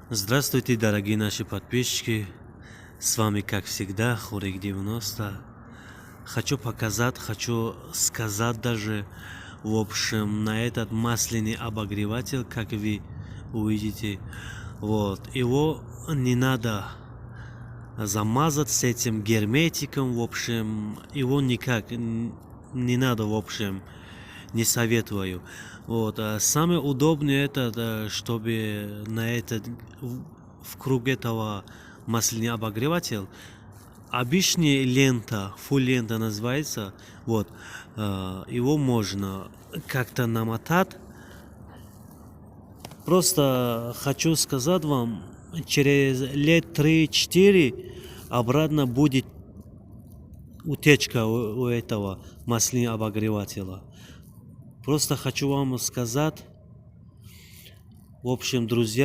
Здравствуйте, дорогие наши подписчики. С вами, как всегда, Хорик 90. Хочу сказать даже, в общем, на этот масляный обогреватель, как вы увидите, вот, его не надо замазать с этим герметиком, в общем, его никак не надо, в общем, не советую. Вот, а самое удобное это, да, чтобы в круг этого масляный обогреватель обычная лента, фул лента называется, вот, его можно как-то намотать. Просто хочу сказать вам, через лет 3-4 обратно будет утечка у этого масляного обогревателя. Просто хочу вам сказать, в общем, друзья,